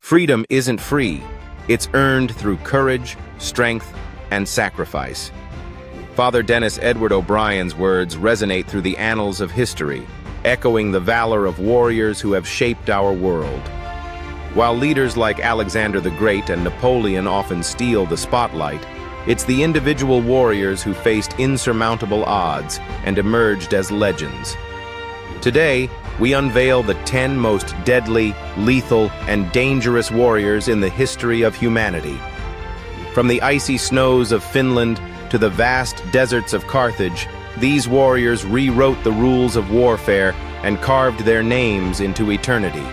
Freedom isn't free. It's earned through courage, strength, and sacrifice. Father Dennis Edward O'Brien's words resonate through the annals of history, echoing the valor of warriors who have shaped our world. While leaders like Alexander the Great and Napoleon often steal the spotlight, it's the individual warriors who faced insurmountable odds and emerged as legends. Today, we unveil the 10 most deadly, lethal, and dangerous warriors in the history of humanity. From the icy snows of Finland to the vast deserts of Carthage, these warriors rewrote the rules of warfare and carved their names into eternity.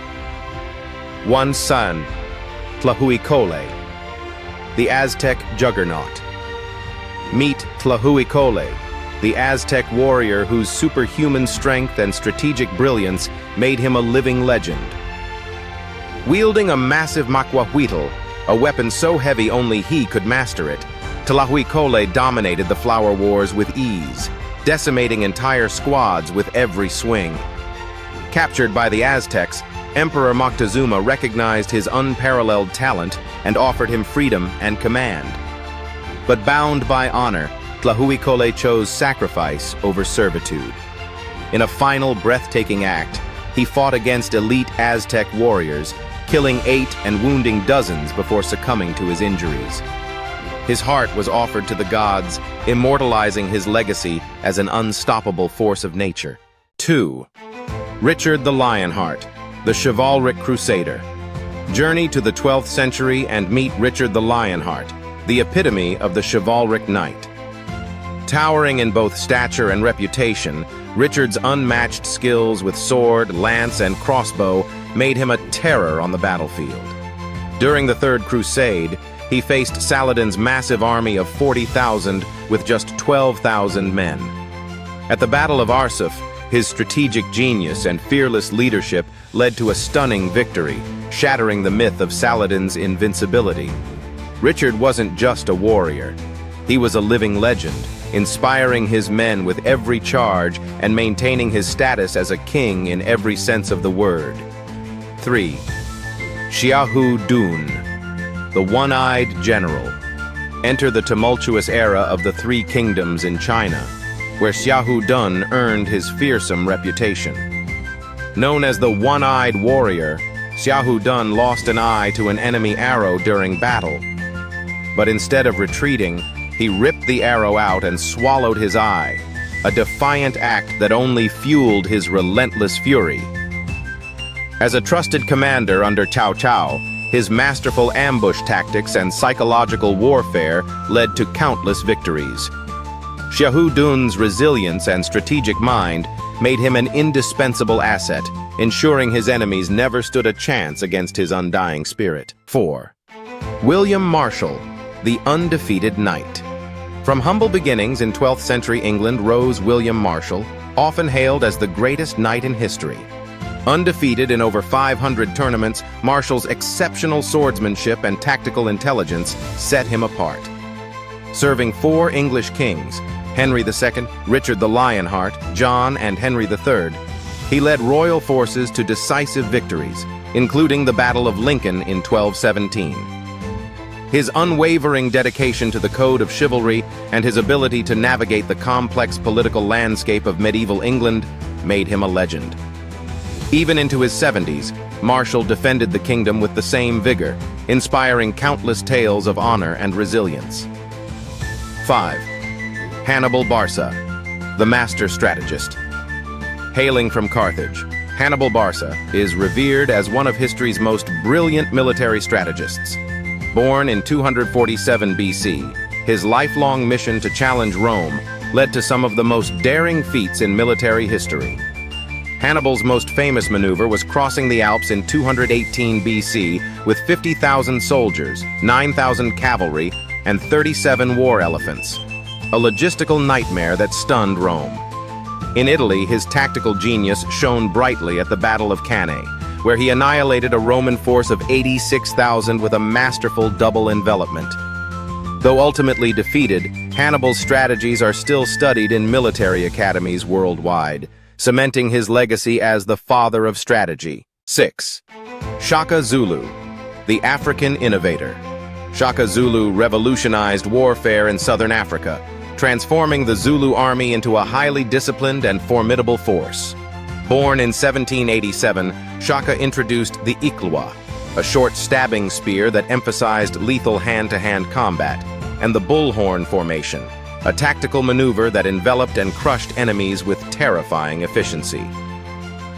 One son, Tlahuicole, the Aztec juggernaut. Meet Tlahuicole, the Aztec warrior whose superhuman strength and strategic brilliance made him a living legend. Wielding a massive macuahuitl, a weapon so heavy only he could master it, Tlahuicole dominated the Flower Wars with ease, decimating entire squads with every swing. Captured by the Aztecs, Emperor Moctezuma recognized his unparalleled talent and offered him freedom and command. But bound by honor, Tlahuicole chose sacrifice over servitude. In a final breathtaking act, he fought against elite Aztec warriors, killing 8 and wounding dozens before succumbing to his injuries. His heart was offered to the gods, immortalizing his legacy as an unstoppable force of nature. 2. Richard the Lionheart, the chivalric crusader. Journey to the 12th century and meet Richard the Lionheart, the epitome of the chivalric knight. Towering in both stature and reputation, Richard's unmatched skills with sword, lance, and crossbow made him a terror on the battlefield. During the Third Crusade, he faced Saladin's massive army of 40,000 with just 12,000 men. At the Battle of Arsuf, his strategic genius and fearless leadership led to a stunning victory, shattering the myth of Saladin's invincibility. Richard wasn't just a warrior. He was a living legend, inspiring his men with every charge and maintaining his status as a king in every sense of the word. 3. Xiahou Dun, the One-Eyed General. Enter the tumultuous era of the Three Kingdoms in China, where Xiahou Dun earned his fearsome reputation. Known as the One-Eyed Warrior, Xiahou Dun lost an eye to an enemy arrow during battle. But instead of retreating, he ripped the arrow out and swallowed his eye, a defiant act that only fueled his relentless fury. As a trusted commander under Cao Cao, his masterful ambush tactics and psychological warfare led to countless victories. Xiahou Dun's resilience and strategic mind made him an indispensable asset, ensuring his enemies never stood a chance against his undying spirit. 4. William Marshal, the Undefeated Knight. From humble beginnings in 12th century England rose William Marshal, often hailed as the greatest knight in history. Undefeated in over 500 tournaments, Marshal's exceptional swordsmanship and tactical intelligence set him apart. Serving 4 English kings, Henry II, Richard the Lionheart, John, and Henry III, he led royal forces to decisive victories, including the Battle of Lincoln in 1217. His unwavering dedication to the code of chivalry and his ability to navigate the complex political landscape of medieval England made him a legend. Even into his 70s, Marshal defended the kingdom with the same vigor, inspiring countless tales of honor and resilience. 5. Hannibal Barca, the master strategist. Hailing from Carthage, Hannibal Barca is revered as one of history's most brilliant military strategists. Born in 247 BC, his lifelong mission to challenge Rome led to some of the most daring feats in military history. Hannibal's most famous maneuver was crossing the Alps in 218 BC with 50,000 soldiers, 9,000 cavalry, and 37 war elephants. A logistical nightmare that stunned Rome. In Italy, his tactical genius shone brightly at the Battle of Cannae, where he annihilated a Roman force of 86,000 with a masterful double envelopment. Though ultimately defeated, Hannibal's strategies are still studied in military academies worldwide, cementing his legacy as the father of strategy. 6. Shaka Zulu, the African innovator. Shaka Zulu revolutionized warfare in southern Africa, transforming the Zulu army into a highly disciplined and formidable force. Born in 1787, Shaka introduced the Iklwa, a short stabbing spear that emphasized lethal hand-to-hand combat, and the bullhorn formation, a tactical maneuver that enveloped and crushed enemies with terrifying efficiency.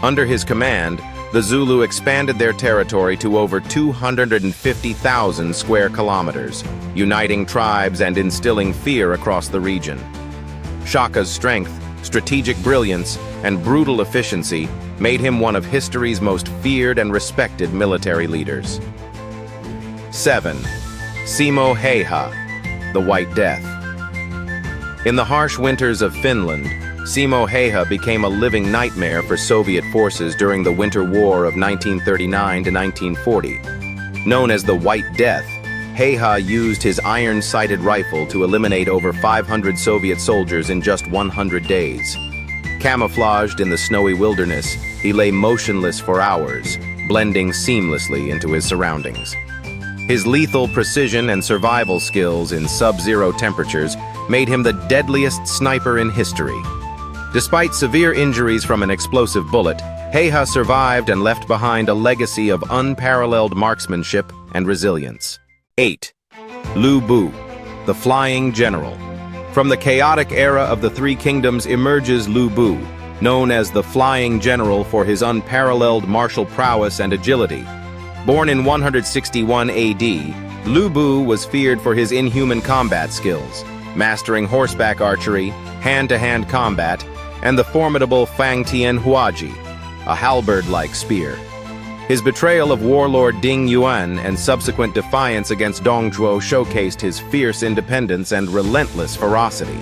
Under his command, the Zulu expanded their territory to over 250,000 square kilometers, uniting tribes and instilling fear across the region. Shaka's strength, strategic brilliance, and brutal efficiency made him one of history's most feared and respected military leaders. 7. Simo Häyhä, the White Death. In the harsh winters of Finland, Simo Häyhä became a living nightmare for Soviet forces during the Winter War of 1939 to 1940. Known as the White Death, Häyhä used his iron-sighted rifle to eliminate over 500 Soviet soldiers in just 100 days. Camouflaged in the snowy wilderness, he lay motionless for hours, blending seamlessly into his surroundings. His lethal precision and survival skills in sub-zero temperatures made him the deadliest sniper in history. Despite severe injuries from an explosive bullet, Häyhä survived and left behind a legacy of unparalleled marksmanship and resilience. 8. Lu Bu, the Flying General. From the chaotic era of the Three Kingdoms emerges Lu Bu, known as the Flying General for his unparalleled martial prowess and agility. Born in 161 AD, Lu Bu was feared for his inhuman combat skills, mastering horseback archery, hand-to-hand combat, and the formidable Fang Tian Huaji, a halberd-like spear. His betrayal of warlord Ding Yuan and subsequent defiance against Dong Zhuo showcased his fierce independence and relentless ferocity.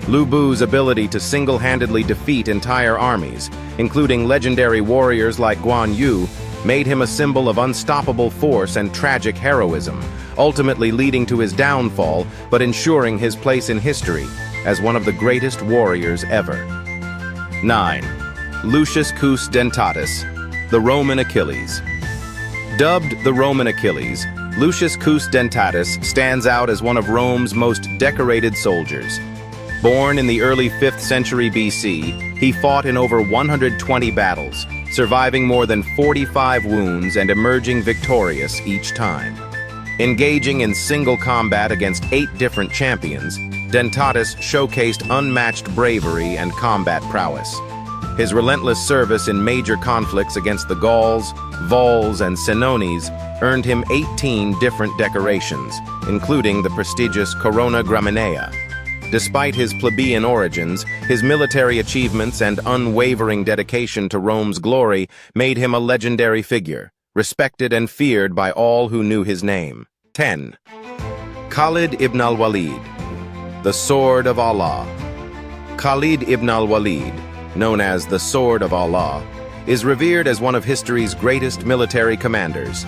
Lu Bu's ability to single-handedly defeat entire armies, including legendary warriors like Guan Yu, made him a symbol of unstoppable force and tragic heroism, ultimately leading to his downfall but ensuring his place in history as one of the greatest warriors ever. 9. Lucius Dentatus, the Roman Achilles. Dubbed the Roman Achilles, Lucius Dentatus stands out as one of Rome's most decorated soldiers. Born in the early 5th century BC, he fought in over 120 battles, surviving more than 45 wounds and emerging victorious each time. Engaging in single combat against 8 different champions, Dentatus showcased unmatched bravery and combat prowess. His relentless service in major conflicts against the Gauls, Vols, and Senones earned him 18 different decorations, including the prestigious Corona Graminea. Despite his plebeian origins, his military achievements and unwavering dedication to Rome's glory made him a legendary figure, respected and feared by all who knew his name. 10. Khalid ibn al-Walid, the Sword of Allah. Khalid ibn al-Walid, known as the Sword of Allah, is revered as one of history's greatest military commanders.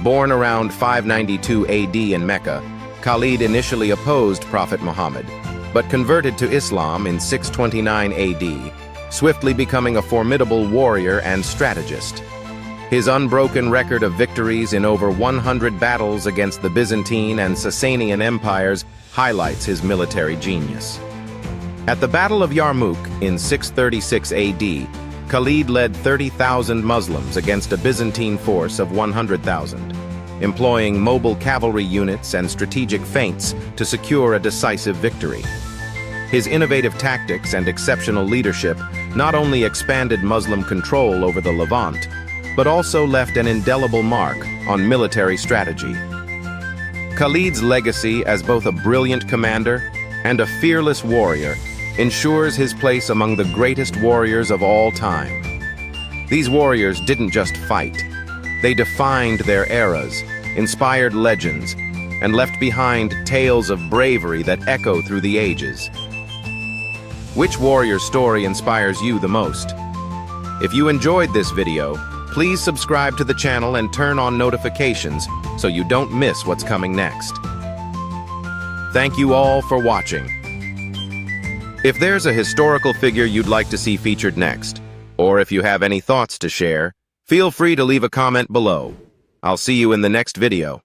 Born around 592 AD in Mecca, Khalid initially opposed Prophet Muhammad, but converted to Islam in 629 AD, swiftly becoming a formidable warrior and strategist. His unbroken record of victories in over 100 battles against the Byzantine and Sasanian empires highlights his military genius. At the Battle of Yarmouk in 636 AD, Khalid led 30,000 Muslims against a Byzantine force of 100,000, employing mobile cavalry units and strategic feints to secure a decisive victory. His innovative tactics and exceptional leadership not only expanded Muslim control over the Levant, but also left an indelible mark on military strategy. Khalid's legacy as both a brilliant commander and a fearless warrior ensures his place among the greatest warriors of all time. These warriors didn't just fight. They defined their eras, inspired legends, and left behind tales of bravery that echo through the ages. Which warrior story inspires you the most? If you enjoyed this video, please subscribe to the channel and turn on notifications so you don't miss what's coming next. Thank you all for watching. If there's a historical figure you'd like to see featured next, or if you have any thoughts to share, feel free to leave a comment below. I'll see you in the next video.